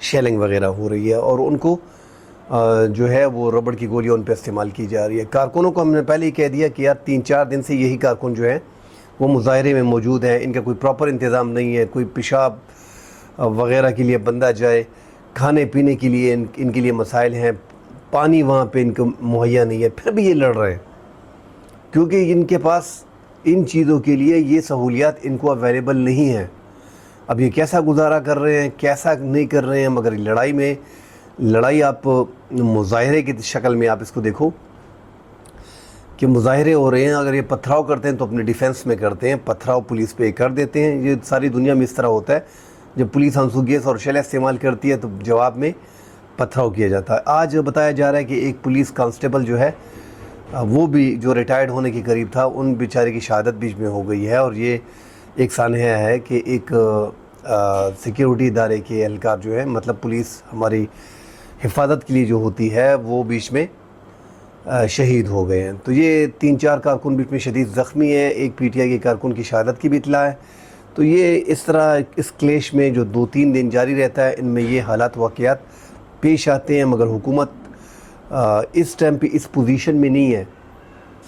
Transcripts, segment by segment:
Shelling وغیرہ ہو رہی ہے اور ان کو جو ہے وہ ربڑ کی گولیاں ان پہ استعمال کی جا رہی ہے. کارکنوں کو ہم نے پہلے ہی کہہ دیا کہ یار 3-4 دن سے یہی کارکن جو ہیں وہ مظاہرے میں موجود ہیں, ان کا کوئی پراپر انتظام نہیں ہے, کوئی پیشاب وغیرہ کے لیے بندہ جائے, کھانے پینے کے لیے ان کے لیے مسائل ہیں, پانی وہاں پہ ان کو مہیا نہیں ہے, پھر بھی یہ لڑ رہے ہیں کیونکہ ان کے پاس ان چیزوں کے لیے یہ سہولیات ان کو اویلیبل نہیں ہیں. اب یہ کیسا گزارا کر رہے ہیں, کیسا نہیں کر رہے ہیں, مگر لڑائی آپ مظاہرے کی شکل میں آپ اس کو دیکھو کہ مظاہرے ہو رہے ہیں. اگر یہ پتھراؤ کرتے ہیں تو اپنے ڈیفنس میں کرتے ہیں, پتھراؤ پولیس پہ کر دیتے ہیں. یہ ساری دنیا میں اس طرح ہوتا ہے, جب پولیس آنسو گیس اور شیلیں استعمال کرتی ہے تو جواب میں پتھراؤ کیا جاتا ہے. آج بتایا جا رہا ہے کہ ایک پولیس کانسٹیبل جو ہے وہ بھی جو ریٹائرڈ ہونے کے قریب تھا, ان بیچارے کی شہادت بیچ میں ہو گئی ہے. اور یہ ایک سانحہ ہے کہ ایک سیکیورٹی ادارے کے اہلکار جو ہے, مطلب پولیس ہماری حفاظت کے لیے جو ہوتی ہے, وہ بیچ میں شہید ہو گئے ہیں. تو یہ 3-4 کارکن بیچ میں شدید زخمی ہیں. ایک پی ٹی آئی کے کارکن کی شہادت کی بھی اطلاع ہے. تو یہ اس طرح اس کلیش میں جو 2-3 دن جاری رہتا ہے, ان میں یہ حالات واقعات پیش آتے ہیں. مگر حکومت اس ٹائم پہ اس پوزیشن میں نہیں ہے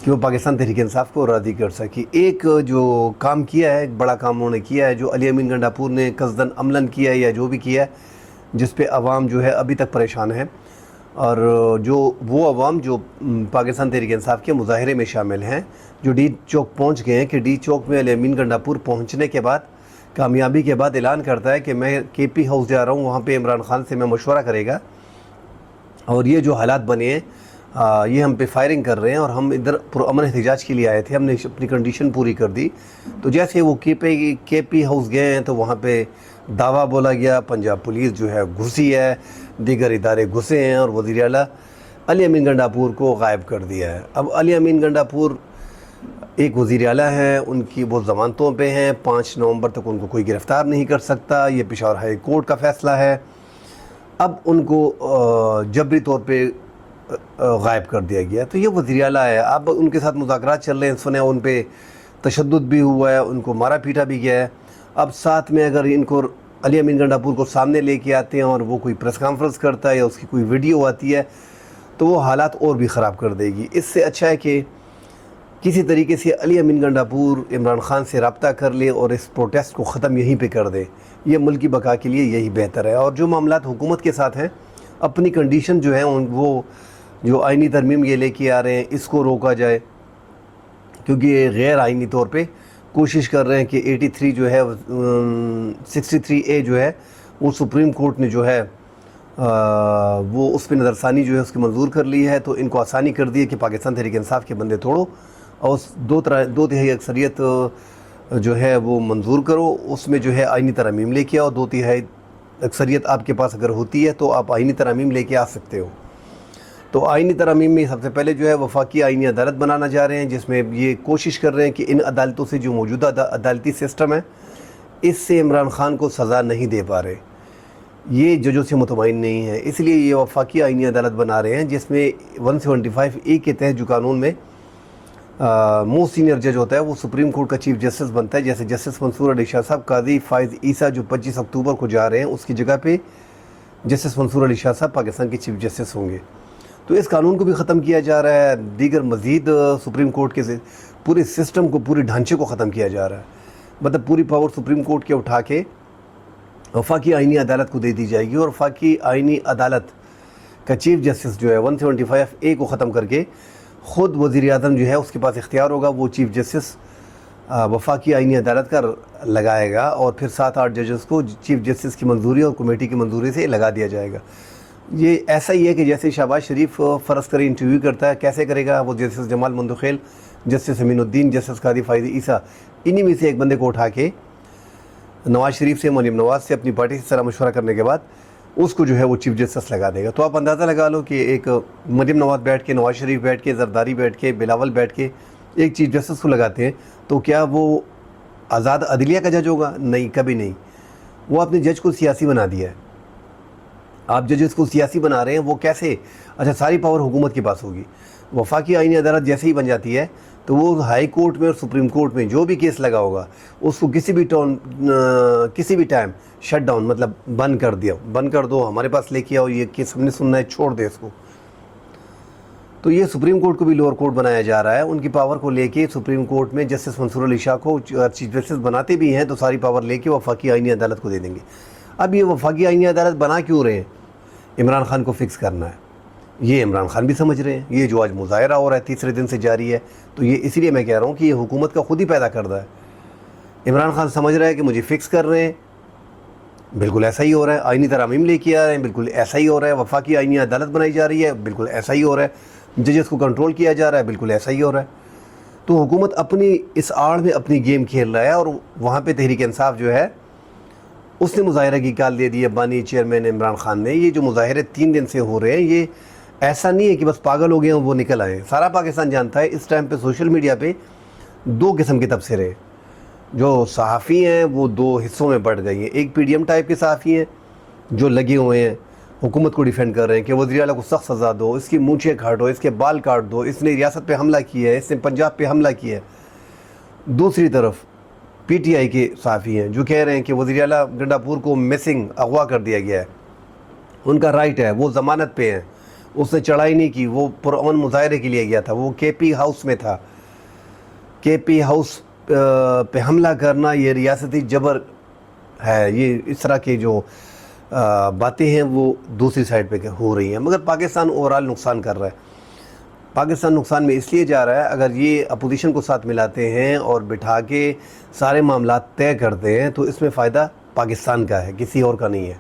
کہ وہ پاکستان تحریک انصاف کو راضی کر سکی. ایک جو کام کیا ہے, ایک بڑا کام انہوں نے کیا ہے, جو علی امین گنڈاپور نے قصداً عملاً کیا ہے یا جو بھی کیا ہے, جس پہ عوام جو ہے ابھی تک پریشان ہے. اور جو وہ عوام جو پاکستان تحریک انصاف کے مظاہرے میں شامل ہیں, جو ڈی چوک پہنچ گئے ہیں, کہ ڈی چوک میں علی امین گنڈاپور پہنچنے کے بعد, کامیابی کے بعد اعلان کرتا ہے کہ میں کے پی ہاؤس جا رہا ہوں, وہاں پہ عمران خان سے میں مشورہ کرے گا, اور یہ جو حالات بنے ہیں یہ ہم پہ فائرنگ کر رہے ہیں, اور ہم ادھر پرامن احتجاج کے لیے آئے تھے, ہم نے اپنی کنڈیشن پوری کر دی. تو جیسے وہ کے پی ہاؤس گئے ہیں تو وہاں پہ دعویٰ بولا گیا, پنجاب پولیس جو ہے گھسی ہے, دیگر ادارے گھسے ہیں, اور وزیر اعلیٰ علی امین گنڈاپور کو غائب کر دیا ہے. اب علی امین گنڈاپور ایک وزیر اعلیٰ ہیں, ان کی وہ ضمانتوں پہ ہیں, 5 نومبر تک ان کو کوئی گرفتار نہیں کر سکتا, یہ پشاور ہائی کورٹ کا فیصلہ ہے. اب ان کو جبری طور پہ غائب کر دیا گیا. تو یہ وزیر اعلیٰ ہے, اب ان کے ساتھ مذاکرات چل رہے ہیں, سنے ان پہ تشدد بھی ہوا ہے, ان کو مارا پیٹا بھی گیا ہے. اب ساتھ میں اگر ان کو علی امین گنڈاپور کو سامنے لے کے آتے ہیں اور وہ کوئی پریس کانفرنس کرتا ہے یا اس کی کوئی ویڈیو آتی ہے, تو وہ حالات اور بھی خراب کر دے گی. اس سے اچھا ہے کہ کسی طریقے سے علی امین گنڈاپور عمران خان سے رابطہ کر لے اور اس پروٹیسٹ کو ختم یہیں پہ کر دے. یہ ملک کی بقا کے لیے یہی بہتر ہے. اور جو معاملات حکومت کے ساتھ ہیں, اپنی کنڈیشن جو ہیں وہ جو آئینی ترمیم یہ لے کے آ رہے ہیں, اس کو روکا جائے, کیونکہ یہ غیر آئینی طور پہ کوشش کر رہے ہیں کہ 83 جو ہے 63A جو ہے وہ سپریم کورٹ نے جو ہے وہ اس پہ نظر ثانی جو ہے اس کی منظور کر لی ہے. تو ان کو آسانی کر دی ہے کہ پاکستان تحریک انصاف کے بندے توڑو اور اس 2/3 اکثریت جو ہے وہ منظور کرو, اس میں جو ہے آئینی ترامیم لے کے آؤ. 2/3 اکثریت آپ کے پاس اگر ہوتی ہے تو آپ آئینی ترامیم لے کے آ سکتے ہو. تو آئینی ترامیم میں سب سے پہلے جو ہے وفاقی آئینی عدالت بنانا جا رہے ہیں, جس میں یہ کوشش کر رہے ہیں کہ ان عدالتوں سے جو موجودہ عدالتی سسٹم ہے, اس سے عمران خان کو سزا نہیں دے پا رہے, یہ ججوں سے مطمئن نہیں ہے. اس لیے یہ وفاقی آئینی عدالت بنا رہے ہیں, جس میں 175A کے تحت جو قانون میں موسٹ سینئر جج ہوتا ہے وہ سپریم کورٹ کا چیف جسٹس بنتا ہے. جیسے جسٹس منصور علی شاہ صاحب, قاضی فائز عیسیٰ جو 25 اکتوبر کو جا رہے ہیں, اس کی جگہ پہ جسٹس منصور علی شاہ صاحب پاکستان کے چیف جسٹس ہوں گے. تو اس قانون کو بھی ختم کیا جا رہا ہے. دیگر مزید سپریم کورٹ کے پورے سسٹم کو, پورے ڈھانچے کو ختم کیا جا رہا ہے. مطلب پوری پاور سپریم کورٹ کے اٹھا کے وفاقی آئینی عدالت کو دے دی جائے گی, اور وفاقی آئینی عدالت کا چیف جسٹس جو ہے 175A کو ختم کر کے خود وزیر اعظم جو ہے اس کے پاس اختیار ہوگا, وہ چیف جسٹس وفاقی آئینی عدالت کا لگائے گا, اور پھر 7-8 ججز کو چیف جسٹس کی منظوری اور کمیٹی کی منظوری سے لگا دیا جائے گا. یہ ایسا ہی ہے کہ جیسے شہباز شریف فرض کرے انٹرویو کرتا ہے, کیسے کرے گا وہ, جسٹس جمال مندوخیل, جسٹس امین الدین, جسٹس قاضی فائز عیسیٰ, انہی میں سے ایک بندے کو اٹھا کے نواز شریف سے, مریم نواز سے, اپنی پارٹی سے سارا مشورہ کرنے کے بعد اس کو جو ہے وہ چیف جسٹس لگا دے گا. تو آپ اندازہ لگا لو کہ ایک مریم نواز بیٹھ کے, نواز شریف بیٹھ کے, زرداری بیٹھ کے, بلاول بیٹھ کے ایک چیف جسٹس کو لگاتے ہیں, تو کیا وہ آزاد عدلیہ کا جج ہوگا؟ نہیں, کبھی نہیں. وہ اپنے جج کو سیاسی بنا دیا ہے. آپ ججز کو سیاسی بنا رہے ہیں، وہ کیسے؟ اچھا ساری پاور حکومت کے پاس ہوگی، وفاقی آئینی عدالت جیسے ہی بن جاتی ہے تو وہ ہائی کورٹ میں اور سپریم کورٹ میں جو بھی کیس لگا ہوگا اس کو کسی بھی ٹائم شٹ ڈاؤن، مطلب بند کر دو، ہمارے پاس لے کے آؤ، یہ کیس ہم نے سننا ہے، چھوڑ دے اس کو۔ تو یہ سپریم کورٹ کو بھی لوور کورٹ بنایا جا رہا ہے، ان کی پاور کو لے کے سپریم کورٹ میں جسٹس منصور علی شاہ کو چیف جسٹس بناتے بھی ہیں تو ساری پاور لے کے وفاقی آئینی عدالت کو دے دیں گے۔ اب یہ وفاقی آئینی عدالت بنا کیوں رہے ہیں؟ عمران خان کو فکس کرنا ہے، یہ عمران خان بھی سمجھ رہے ہیں، یہ جو آج مظاہرہ ہو رہا ہے تیسرے دن سے جاری ہے، تو یہ اس لیے میں کہہ رہا ہوں کہ یہ حکومت کا خود ہی پیدا کردہ ہے۔ عمران خان سمجھ رہا ہے کہ مجھے فکس کر رہے ہیں، بالکل ایسا ہی ہو رہا ہے، آئینی ترامیم لے کے آ رہے ہیں، بالکل ایسا ہی ہو رہا ہے، وفاقی آئینی عدالت بنائی جا رہی ہے، بالکل ایسا ہی ہو رہا ہے، ججز کو کنٹرول کیا جا رہا ہے، بالکل ایسا ہی ہو رہا ہے۔ تو حکومت اپنی اس آڑ میں اپنی گیم کھیل رہا ہے، اور وہاں پہ تحریک انصاف جو ہے اس نے مظاہرہ کی کال دے دی ہے، بانی چیئرمین عمران خان نے۔ یہ جو مظاہرے 3 دن سے ہو رہے ہیں، یہ ایسا نہیں ہے کہ بس پاگل ہو گئے ہیں وہ نکل آئے، سارا پاکستان جانتا ہے اس ٹائم پہ سوشل میڈیا پہ 2 قسم کے تبصرے، جو صحافی ہیں وہ 2 حصوں میں بڑھ گئی ہیں۔ ایک پی ڈی ایم ٹائپ کے صحافی ہیں جو لگے ہوئے ہیں حکومت کو ڈیفینڈ کر رہے ہیں کہ وزیر اعلیٰ کو سخت سزا دو، اس کی مونچھیں کاٹو، اس کے بال کاٹ دو، اس نے ریاست پہ حملہ کیا ہے، اس نے پنجاب پہ حملہ کیا ہے۔ دوسری طرف پی ٹی آئی کے صحافی ہیں جو کہہ رہے ہیں کہ وزیر اعلیٰ گنڈا پور کو مسنگ، اغوا کر دیا گیا ہے، ان کا رائٹ ہے، وہ ضمانت پہ ہیں، اس نے چڑھائی نہیں کی، وہ پرامن مظاہرے کے لیے گیا تھا، وہ کے پی ہاؤس میں تھا۔ کے پی ہاؤس پہ حملہ کرنا یہ ریاستی جبر ہے، یہ اس طرح کے جو باتیں ہیں وہ دوسری سائڈ پہ ہو رہی ہیں، مگر پاکستان اوورال نقصان کر رہا ہے۔ پاکستان نقصان میں اس لیے جا رہا ہے، اگر یہ اپوزیشن کو ساتھ ملاتے ہیں اور بٹھا کے سارے معاملات طے کرتے ہیں تو اس میں فائدہ پاکستان کا ہے، کسی اور کا نہیں ہے۔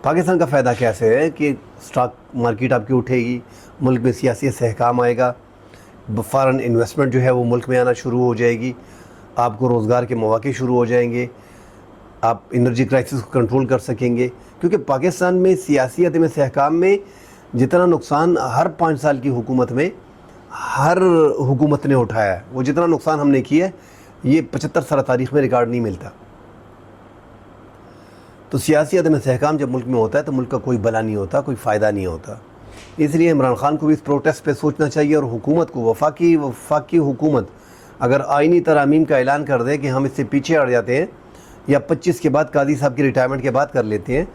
پاکستان کا فائدہ کیسے ہے کہ سٹاک مارکیٹ آپ کی اٹھے گی، ملک میں سیاسی استحکام آئے گا، فارن انویسٹمنٹ جو ہے وہ ملک میں آنا شروع ہو جائے گی، آپ کو روزگار کے مواقع شروع ہو جائیں گے، آپ انرجی کرائسس کو کنٹرول کر سکیں گے، کیونکہ پاکستان میں سیاسی عدم استحکام میں جتنا نقصان ہر 5 سال کی حکومت میں ہر حکومت نے اٹھایا ہے، وہ جتنا نقصان ہم نے کیا ہے یہ 75 سال تاریخ میں ریکارڈ نہیں ملتا۔ تو سیاسی عدم استحکام جب ملک میں ہوتا ہے تو ملک کا کوئی بھلا نہیں ہوتا، کوئی فائدہ نہیں ہوتا۔ اس لیے عمران خان کو بھی اس پروٹیسٹ پہ سوچنا چاہیے، اور حکومت کو، وفاقی حکومت اگر آئینی ترامیم کا اعلان کر دے کہ ہم اس سے پیچھے ہٹ جاتے ہیں یا 25 کے بعد قاضی صاحب کی ریٹائرمنٹ کے بعد کر لیتے ہیں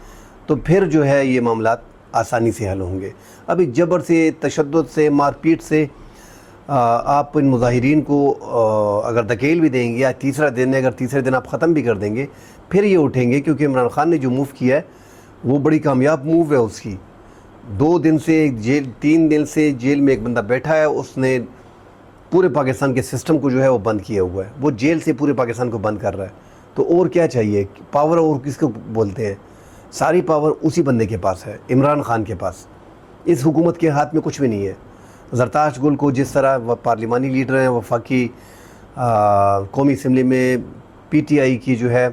تو پھر جو ہے یہ معاملات آسانی سے حل ہوں گے۔ ابھی جبر سے، تشدد سے، مار پیٹ سے آپ ان مظاہرین کو اگر دھکیل بھی دیں گے، یا تیسرا دن ہے، اگر تیسرے دن آپ ختم بھی کر دیں گے پھر یہ اٹھیں گے، کیونکہ عمران خان نے جو موو کیا ہے وہ بڑی کامیاب موو ہے اس کی۔ 2 دن سے جیل، 3 دن سے جیل میں ایک بندہ بیٹھا ہے، اس نے پورے پاکستان کے سسٹم کو جو ہے وہ بند کیا ہوا ہے، وہ جیل سے پورے پاکستان کو بند کر رہا ہے۔ تو اور کیا چاہیے؟ پاور اور کس کو بولتے ہیں؟ ساری پاور اسی بندے کے پاس ہے، عمران خان کے پاس۔ اس حکومت کے ہاتھ میں کچھ بھی نہیں ہے۔ زرتاج گل کو جس طرح وہ پارلیمانی لیڈر ہیں، وفاقی قومی اسمبلی میں پی ٹی آئی کی جو ہے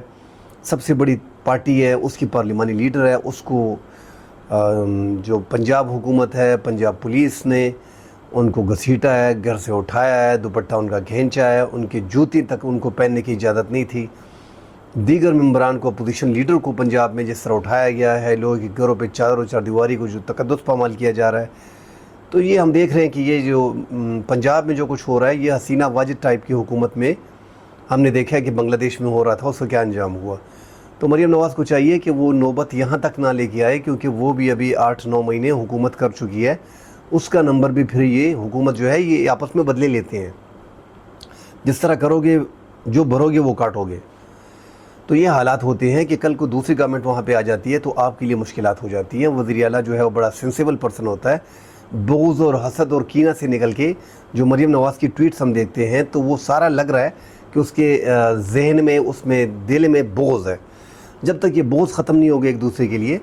سب سے بڑی پارٹی ہے، اس کی پارلیمانی لیڈر ہے، اس کو جو پنجاب حکومت ہے، پنجاب پولیس نے ان کو گھسیٹا ہے، گھر سے اٹھایا ہے، دوپٹہ ان کا کھینچا ہے، ان کی جوتی تک ان کو پہننے کی اجازت نہیں تھی۔ دیگر ممبران کو، اپوزیشن لیڈر کو پنجاب میں جس طرح اٹھایا گیا ہے، لوگوں کے گھروں پہ چادر و چاردیواری کو جو تقدس پامال کیا جا رہا ہے، تو یہ ہم دیکھ رہے ہیں کہ یہ جو پنجاب میں جو کچھ ہو رہا ہے یہ حسینہ واجد ٹائپ کی حکومت میں ہم نے دیکھا ہے کہ بنگلہ دیش میں ہو رہا تھا، اس کا کیا انجام ہوا۔ تو مریم نواز کو چاہیے کہ وہ نوبت یہاں تک نہ لے کے آئے، کیونکہ وہ بھی ابھی 8-9 مہینے حکومت کر چکی ہے، اس کا نمبر بھی پھر یہ حکومت جو ہے یہ آپس میں بدلے لیتے ہیں، جس طرح کرو گے جو بھرو گے وہ کاٹو گے۔ تو یہ حالات ہوتے ہیں کہ کل کو دوسری گورنمنٹ وہاں پہ آ جاتی ہے تو آپ کے لیے مشکلات ہو جاتی ہیں۔ وزیر اعلیٰ جو ہے وہ بڑا سینسیبل پرسن ہوتا ہے، بغض اور حسد اور کینہ سے نکل کے جو مریم نواز کی ٹویٹس ہم دیکھتے ہیں تو وہ سارا لگ رہا ہے کہ اس کے ذہن میں، اس میں دل میں بغض ہے۔ جب تک یہ بغض ختم نہیں ہوگا ایک دوسرے کے لیے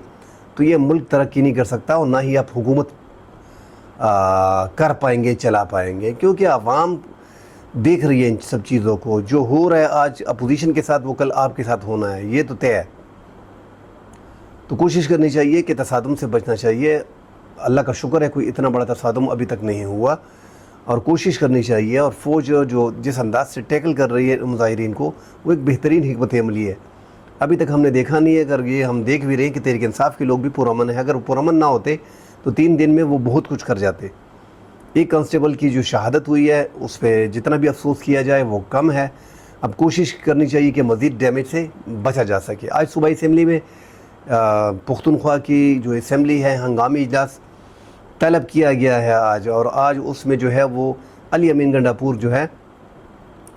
تو یہ ملک ترقی نہیں کر سکتا، اور نہ ہی آپ حکومت کر پائیں گے، چلا پائیں گے، کیونکہ عوام دیکھ رہی ہے ان سب چیزوں کو۔ جو ہو رہا ہے آج اپوزیشن کے ساتھ وہ کل آپ کے ساتھ ہونا ہے، یہ تو طے ہے۔ تو کوشش کرنی چاہیے کہ تصادم سے بچنا چاہیے۔ اللہ کا شکر ہے کوئی اتنا بڑا تصادم ابھی تک نہیں ہوا، اور کوشش کرنی چاہیے، اور فوج جو جس انداز سے ٹیکل کر رہی ہے مظاہرین کو وہ ایک بہترین حکمت عملی ہے۔ ابھی تک ہم نے دیکھا نہیں ہے. اگر یہ ہم دیکھ بھی رہے ہیں کہ تحریک انصاف کے لوگ بھی پرامن ہیں. اگر وہ پرامن نہ ہوتے تو 3 دن میں وہ بہت کچھ کر جاتے. ایک کانسٹیبل کی جو شہادت ہوئی ہے اس پہ جتنا بھی افسوس کیا جائے وہ کم ہے. اب کوشش کرنی چاہیے کہ مزید ڈیمیج سے بچا جا سکے. آج صوبائی اسمبلی میں پختونخوا کی جو اسمبلی ہے ہنگامی اجلاس طلب کیا گیا ہے آج، اور آج اس میں جو ہے وہ علی امین گنڈاپور جو ہے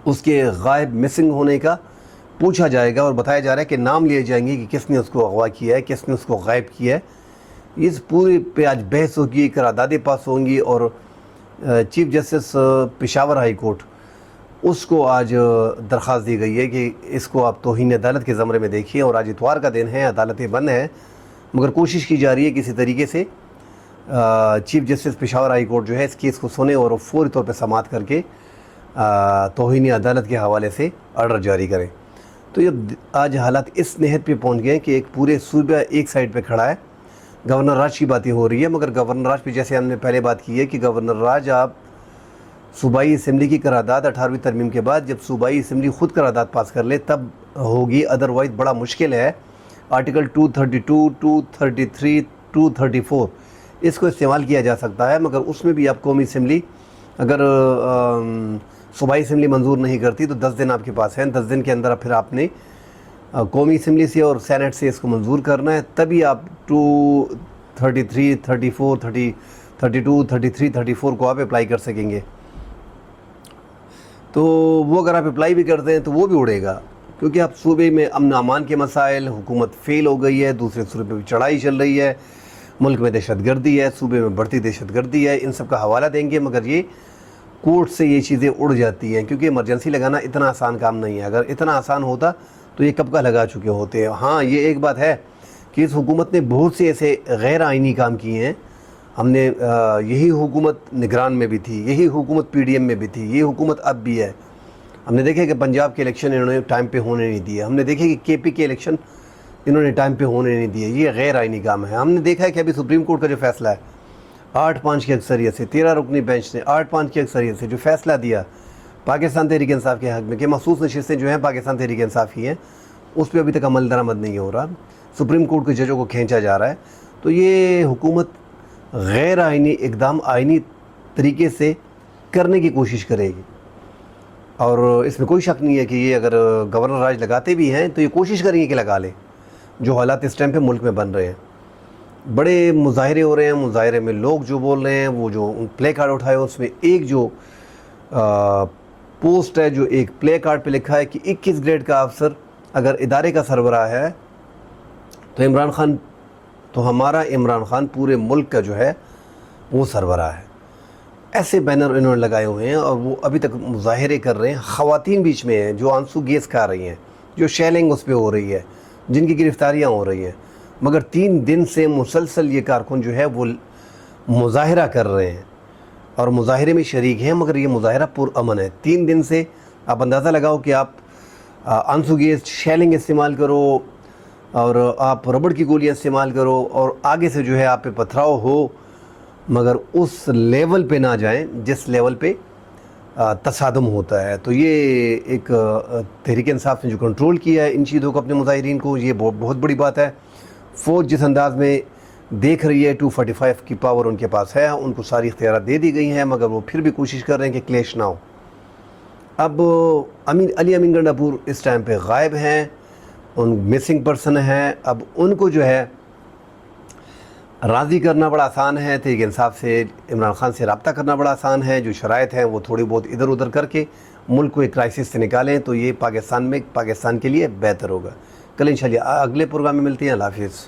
اس کے غائب مسنگ ہونے کا پوچھا جائے گا، اور بتایا جا رہا ہے کہ نام لیے جائیں گے کہ کس نے اس کو اغوا کیا ہے، کس نے اس کو غائب کیا ہے. اس پورے پہ آج بحث ہوگی، قراردادیں پاس ہوں گی، اور chief justice Peshawar high court اس کو آج درخواست دی گئی ہے کہ اس کو آپ توہین عدالت کے زمرے میں دیکھیے. اور آج اتوار کا دن ہے، عدالتیں بند ہیں، مگر کوشش کی جا رہی ہے کسی طریقے سے chief justice Peshawar high court جو ہے اس کیس کو سنے اور فوری طور پہ سماعت کر کے توہین عدالت کے حوالے سے آرڈر جاری کریں. تو یہ آج حالات اس نہت پہ پہنچ گئے ہیں کہ ایک پورے صوبہ ایک سائڈ پہ کھڑا ہے. گورنر راج کی باتیں ہو رہی ہے، مگر گورنر راج پہ جیسے ہم نے پہلے بات کی ہے کہ گورنر راج آپ صوبائی اسمبلی کی قرارداد 18ویں ترمیم کے بعد جب صوبائی اسمبلی خود قرارداد پاس کر لے تب ہوگی، ادروائز بڑا مشکل ہے. آرٹیکل 232، 233، 234 اس کو استعمال کیا جا سکتا ہے، مگر اس میں بھی آپ قومی اسمبلی اگر صوبائی اسمبلی منظور نہیں کرتی تو 10 دن آپ کے پاس ہیں. 10 دن کے اندر پھر آپ نے قومی اسمبلی سے اور سینٹ سے اس کو منظور کرنا ہے، تبھی آپ 233، 34، 32، 33، 34 کو آپ اپلائی کر سکیں گے. تو وہ اگر آپ اپلائی بھی کرتے ہیں تو وہ بھی اڑے گا، کیونکہ اب صوبے میں امن و امان کے مسائل، حکومت فیل ہو گئی ہے، دوسرے صوبے پہ چڑھائی چل رہی ہے، ملک میں دہشت گردی ہے، صوبے میں بڑھتی دہشت گردی ہے. ان سب کا حوالہ دیں گے، مگر یہ کورٹ سے یہ چیزیں اڑ جاتی ہیں، کیونکہ ایمرجنسی لگانا اتنا آسان کام نہیں ہے. اگر اتنا آسان ہوتا تو یہ کب کا لگا چکے ہوتے ہیں. ہاں یہ ایک بات ہے کہ اس حکومت نے بہت سے ایسے غیر آئینی کام کیے ہیں. ہم نے یہی حکومت نگران میں بھی تھی، یہی حکومت پی ڈی ایم میں بھی تھی، یہ حکومت اب بھی ہے. ہم نے دیکھا کہ پنجاب کے الیکشن انہوں نے ٹائم پہ ہونے نہیں دیے. ہم نے دیکھا کہ کے پی کے الیکشن انہوں نے ٹائم پہ ہونے نہیں دیے. یہ غیر آئینی کام ہے. ہم نے دیکھا ہے کہ ابھی سپریم کورٹ کا جو فیصلہ ہے 8-5 کی اکثریت سے، 13 رکنی بینچ نے 8-5 کی اکثریت سے جو فیصلہ دیا پاکستان تحریک انصاف کے حق میں کہ مخصوص نشستیں جو ہیں پاکستان تحریک انصاف ہی ہیں، اس پہ ابھی تک عمل درآمد نہیں ہو رہا. سپریم کورٹ کے ججوں کو کھینچا جا رہا ہے. تو یہ حکومت غیر آئینی اقدام آئینی طریقے سے کرنے کی کوشش کرے گی، اور اس میں کوئی شک نہیں ہے کہ یہ اگر گورنر راج لگاتے بھی ہیں تو یہ کوشش کریں گے کہ لگا لیں. جو حالات اس ٹائم پہ ملک میں بن رہے ہیں، بڑے مظاہرے ہو رہے ہیں، مظاہرے میں لوگ جو بول رہے ہیں، وہ جو پلے کارڈ اٹھائے اس میں ایک جو پوسٹ ہے جو ایک پلے کارڈ پہ لکھا ہے کہ 21 گریڈ کا افسر اگر ادارے کا سربراہ ہے تو عمران خان، تو ہمارا عمران خان پورے ملک کا جو ہے وہ سربراہ ہے. ایسے بینر انہوں نے لگائے ہوئے ہیں اور وہ ابھی تک مظاہرے کر رہے ہیں. خواتین بیچ میں ہیں جو آنسو گیس کھا رہی ہیں، جو شیلنگ اس پہ ہو رہی ہے، جن کی گرفتاریاں ہو رہی ہیں، مگر 3 دن سے مسلسل یہ کارکن جو ہے وہ مظاہرہ کر رہے ہیں اور مظاہرے میں شریک ہیں، مگر یہ مظاہرہ پرامن ہے. 3 دن سے آپ اندازہ لگاؤ کہ آپ آنسو گیس، شیلنگ استعمال کرو اور آپ ربڑ کی گولیاں استعمال کرو اور آگے سے جو ہے آپ پہ پتھراؤ ہو، مگر اس لیول پہ نہ جائیں جس لیول پہ تصادم ہوتا ہے. تو یہ ایک تحریک انصاف نے جو کنٹرول کیا ہے ان چیزوں کو اپنے مظاہرین کو، یہ بہت بڑی بات ہے. فوج جس انداز میں دیکھ رہی ہے 245 کی پاور ان کے پاس ہے، ان کو ساری اختیارات دے دی گئی ہیں، مگر وہ پھر بھی کوشش کر رہے ہیں کہ کلیش نہ ہو. اب علی امین گنڈاپور اس ٹائم پہ غائب ہیں، ان مسنگ پرسن ہیں. اب ان کو جو ہے راضی کرنا بڑا آسان ہے، تحریک انصاف سے عمران خان سے رابطہ کرنا بڑا آسان ہے. جو شرائط ہیں وہ تھوڑی بہت ادھر ادھر کر کے ملک کو ایک کرائسس سے نکالیں تو یہ پاکستان کے لیے بہتر ہوگا. کل انشاءاللہ اگلے پروگرام میں ملتے ہیں. اللہ حافظ.